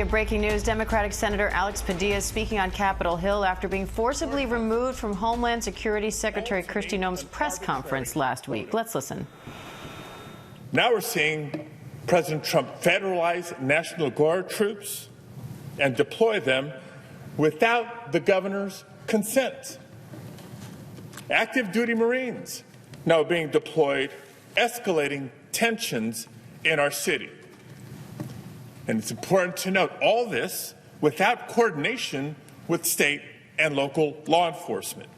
Breaking news, Democratic Senator Alex Padilla speaking on Capitol Hill after being forcibly removed from Homeland Security Secretary Kristi Noem's press conference last week. Let's listen. Now we're seeing President Trump federalize National Guard troops and deploy them without the governor's consent. Active duty Marines now being deployed, escalating tensions in our city. And it's important to note all this without coordination with state and local law enforcement.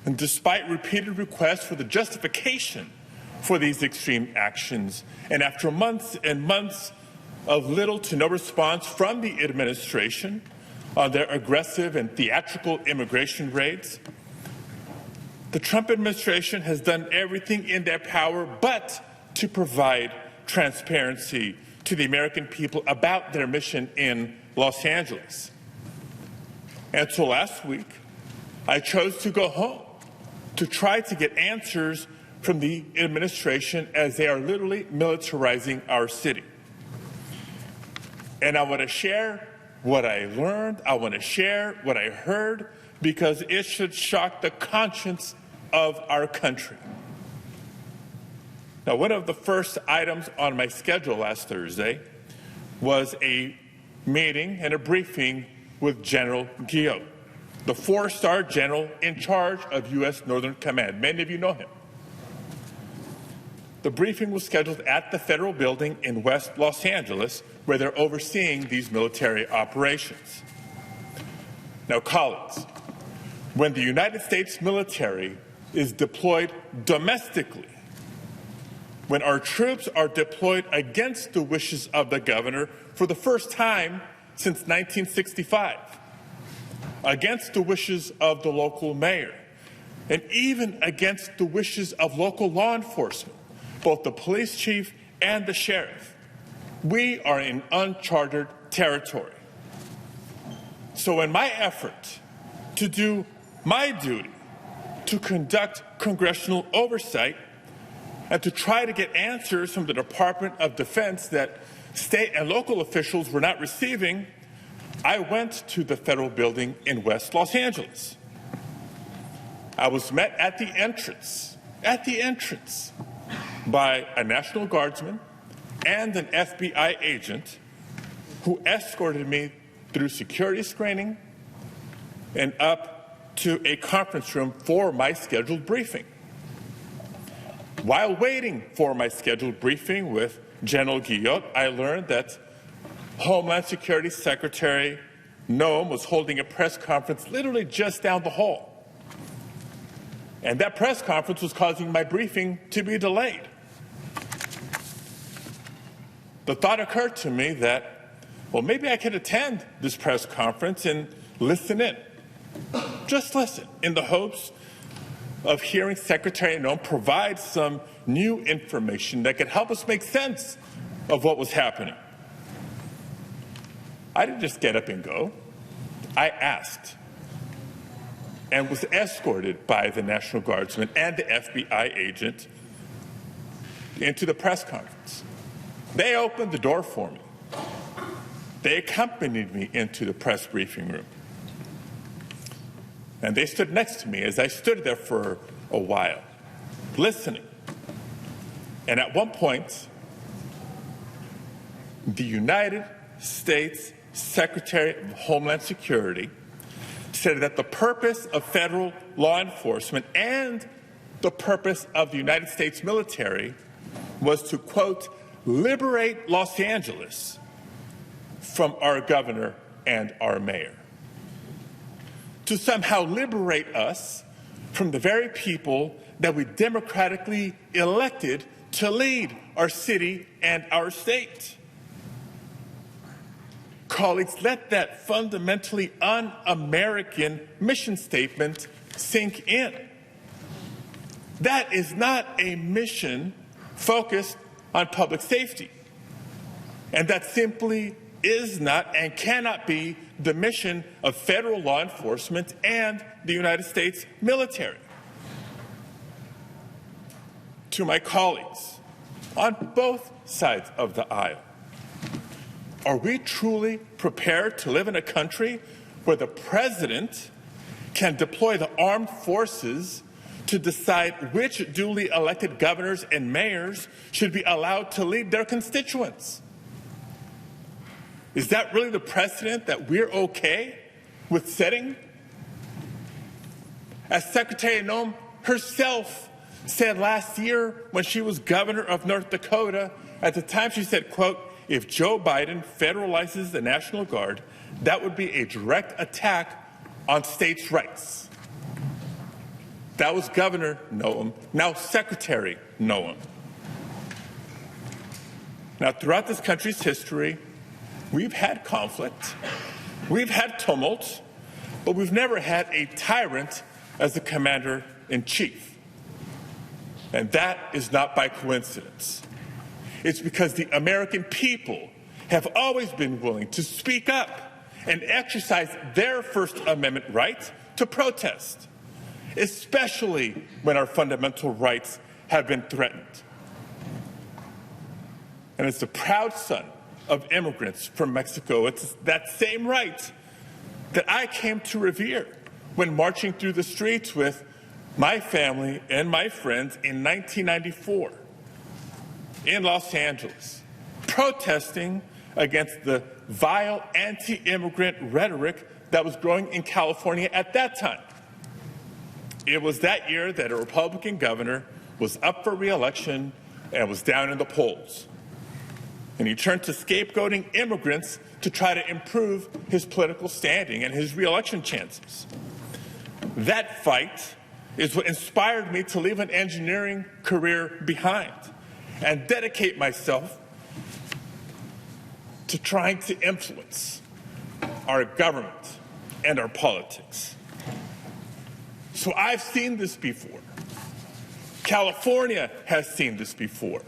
And despite repeated requests for the justification for these extreme actions, and after months and months of little to no response from the administration on their aggressive and theatrical immigration raids, the Trump administration has done everything in their power but to provide transparency to the American people about their mission in Los Angeles. And so last week, I chose to go home to try to get answers from the administration as they are literally militarizing our city. And I want to share what I learned, I want to share what I heard, because it should shock the conscience of our country. Now, one of the first items on my schedule last Thursday was a meeting and a briefing with General Guillot, the four-star general in charge of U.S. Northern Command. Many of you know him. The briefing was scheduled at the federal building in West Los Angeles, where they're overseeing these military operations. Now, colleagues, when the United States military is deployed domestically, when our troops are deployed against the wishes of the governor for the first time since 1965, against the wishes of the local mayor, and even against the wishes of local law enforcement, both the police chief and the sheriff, we are in uncharted territory. So in my effort to do my duty to conduct congressional oversight and to try to get answers from the Department of Defense that state and local officials were not receiving, I went to the federal building in West Los Angeles. I was met at the entrance, by a National Guardsman and an FBI agent who escorted me through security screening and up to a conference room for my scheduled briefing. While waiting for my scheduled briefing with General Guillot, I learned that Homeland Security Secretary Noem was holding a press conference literally just down the hall. And that press conference was causing my briefing to be delayed. The thought occurred to me that, well, maybe I could attend this press conference and listen in. Just listen, in the hopes of hearing Secretary Noem provide some new information that could help us make sense of what was happening. I didn't just get up and go. I asked and was escorted by the National Guardsman and the FBI agent into the press conference. They opened the door for me. They accompanied me into the press briefing room. And they stood next to me as I stood there for a while, listening. And at one point, the United States Secretary of Homeland Security said that the purpose of federal law enforcement and the purpose of the United States military was to, quote, liberate Los Angeles from our governor and our mayor, to somehow liberate us from the very people that we democratically elected to lead our city and our state. Colleagues, let that fundamentally un-American mission statement sink in. That is not a mission focused on public safety. And that simply is not and cannot be the mission of federal law enforcement and the United States military. To my colleagues on both sides of the aisle, Are we truly prepared to live in a country where the president can deploy the armed forces to decide which duly elected governors and mayors should be allowed to lead their constituents? Is that really the precedent that we're okay with setting? As Secretary Noem herself said last year when she was governor of North Dakota, at the time she said, quote, "If Joe Biden federalizes the National Guard, that would be a direct attack on states' rights." That was Governor Noem, now Secretary Noem. Now, throughout this country's history, we've had conflict, we've had tumult, but we've never had a tyrant as the commander-in-chief. And that is not by coincidence. It's because the American people have always been willing to speak up and exercise their First Amendment right to protest, especially when our fundamental rights have been threatened. And as the proud son of immigrants from Mexico, it's that same right that I came to revere when marching through the streets with my family and my friends in 1994 in Los Angeles, protesting against the vile anti-immigrant rhetoric that was growing in California at that time. It was that year that a Republican governor was up for re-election and was down in the polls. And he turned to scapegoating immigrants to try to improve his political standing and his re-election chances. That fight is what inspired me to leave an engineering career behind and dedicate myself to trying to influence our government and our politics. So I've seen this before. California has seen this before.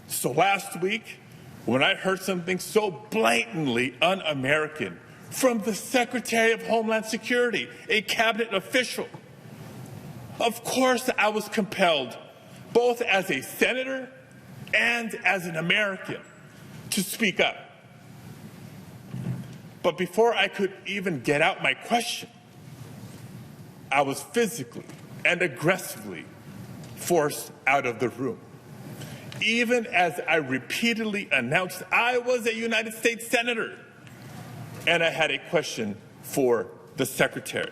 So last week, when I heard something so blatantly un-American from the Secretary of Homeland Security, a cabinet official, of course I was compelled, both as a senator and as an American, to speak up. But before I could even get out my question, I was physically and aggressively forced out of the room, even as I repeatedly announced I was a United States Senator and I had a question for the Secretary.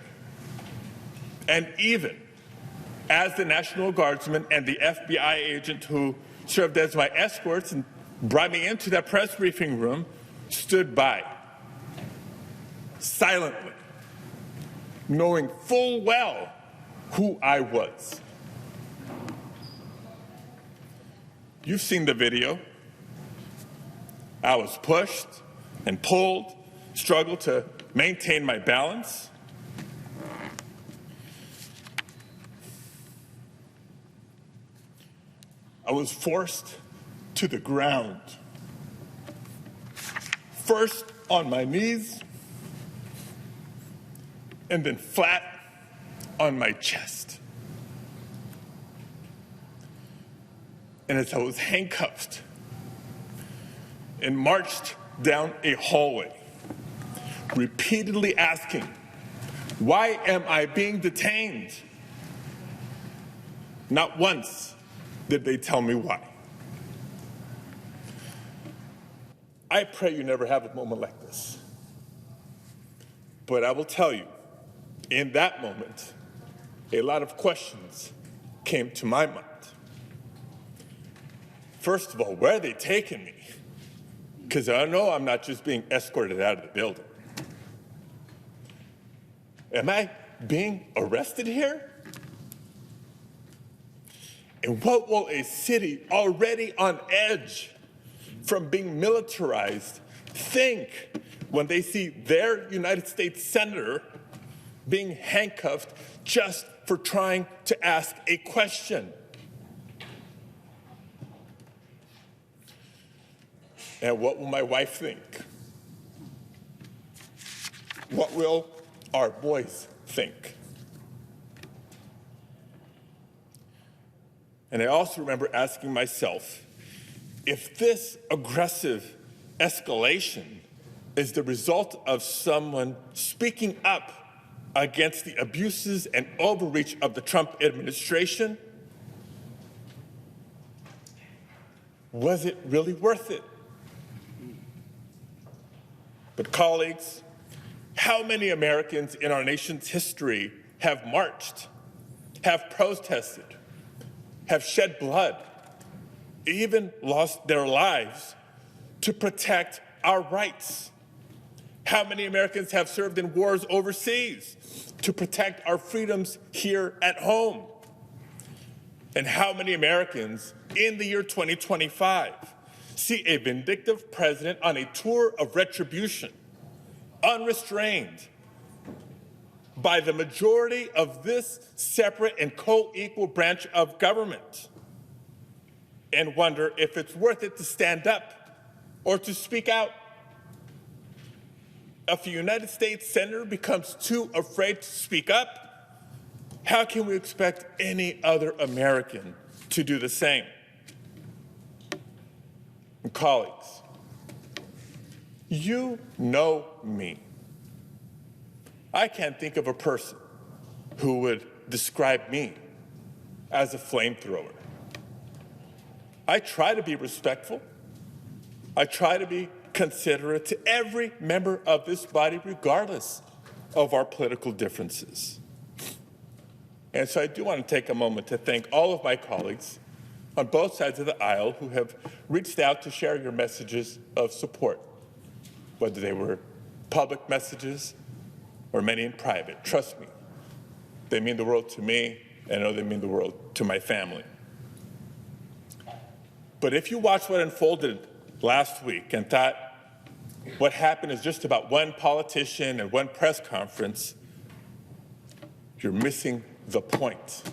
And even as the National Guardsman and the FBI agent who served as my escorts and brought me into that press briefing room stood by, silently, knowing full well who I was. You've seen the video. I was pushed and pulled, struggled to maintain my balance. I was forced to the ground, first on my knees, and then flat on my chest. And as I was handcuffed and marched down a hallway, repeatedly asking, why am I being detained? Not once did they tell me why. I pray you never have a moment like this. But I will tell you, in that moment, a lot of questions came to my mind. First of all, where are they taking me? Because I know I'm not just being escorted out of the building. Am I being arrested here? And what will a city already on edge from being militarized think when they see their United States Senator being handcuffed just for trying to ask a question? And what will my wife think? What will our boys think? And I also remember asking myself, if this aggressive escalation is the result of someone speaking up against the abuses and overreach of the Trump administration, was it really worth it? But colleagues, how many Americans in our nation's history have marched, have protested, have shed blood, even lost their lives to protect our rights? How many Americans have served in wars overseas to protect our freedoms here at home? And how many Americans in the year 2025 see a vindictive president on a tour of retribution, unrestrained by the majority of this separate and co-equal branch of government, and wonder if it's worth it to stand up or to speak out? If a United States senator becomes too afraid to speak up, how can we expect any other American to do the same? And colleagues, you know me. I can't think of a person who would describe me as a flamethrower. I try to be respectful. I try to be considerate to every member of this body, regardless of our political differences. And so I do want to take a moment to thank all of my colleagues on both sides of the aisle who have reached out to share your messages of support, whether they were public messages or many in private. Trust me, they mean the world to me, and I know they mean the world to my family. But if you watched what unfolded last week and thought what happened is just about one politician and one press conference, you're missing the point.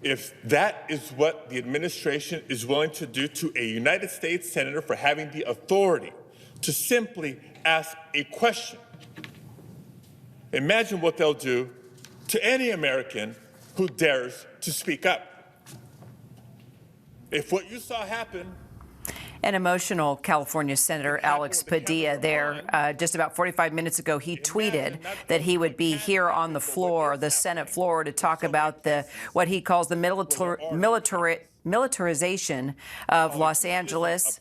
If that is what the administration is willing to do to a United States senator for having the authority to simply ask a question, imagine what they'll do to any American who dares to speak up. If what you saw happen. An emotional California Senator Alex Padilla there. Just about 45 minutes ago, he tweeted that he would be here on the floor, the Senate floor, to talk about what he calls the militarization of Los Angeles,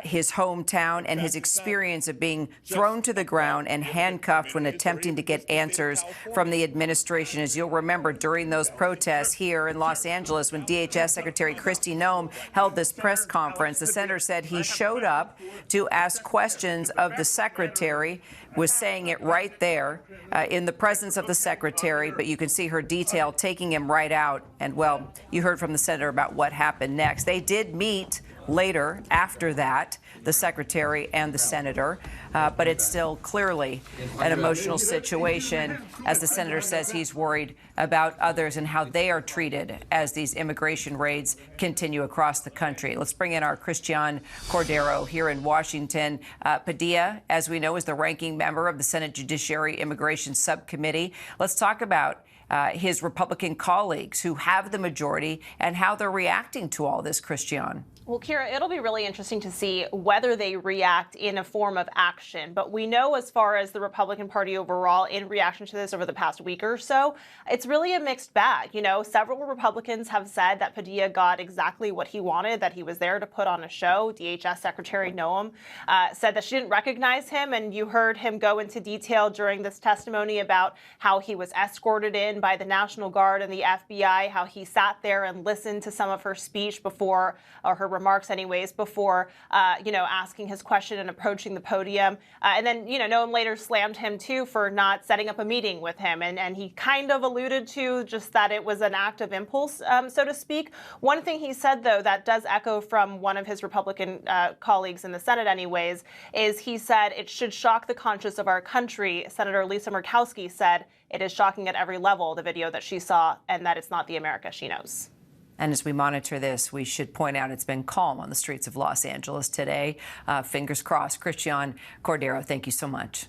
his hometown, and his experience of being thrown to the ground and handcuffed when attempting to get answers from the administration. As you'll remember, during those protests here in Los Angeles, when DHS Secretary Kristi Noem held this press conference, the senator said he showed up to ask questions of the secretary, was saying it right there in the presence of the secretary, but you can see her detail taking him right out. And, well, you heard from the senator about what happened next. They did meet later after that, the secretary and the senator, but it's still clearly an emotional situation, as the senator says he's worried about others and how they are treated as these immigration raids continue across the country. Let's bring in our Christian Cordero here in Washington. Padilla, as we know, is the ranking member of the Senate Judiciary Immigration Subcommittee. Let's talk about his Republican colleagues who have the majority and how they're reacting to all this, Christian. Well, Kira, it'll be really interesting to see whether they react in a form of action. But we know, as far as the Republican Party overall, in reaction to this over the past week or so, it's really a mixed bag. You know, several Republicans have said that Padilla got exactly what he wanted, that he was there to put on a show. DHS Secretary Noem said that she didn't recognize him. And you heard him go into detail during this testimony about how he was escorted in by the National Guard and the FBI, how he sat there and listened to some of her speech before, or her remarks anyways, before, asking his question and approaching the podium. And then, Noem later slammed him, too, for not setting up a meeting with him. And he kind of alluded to just that it was an act of impulse, so to speak. One thing he said, though, that does echo from one of his Republican colleagues in the Senate anyways, is he said it should shock the conscience of our country. Senator Lisa Murkowski said it is shocking at every level, the video that she saw, and that it's not the America she knows. And as we monitor this, we should point out it's been calm on the streets of Los Angeles today. Fingers crossed. Christian Cordero, thank you so much.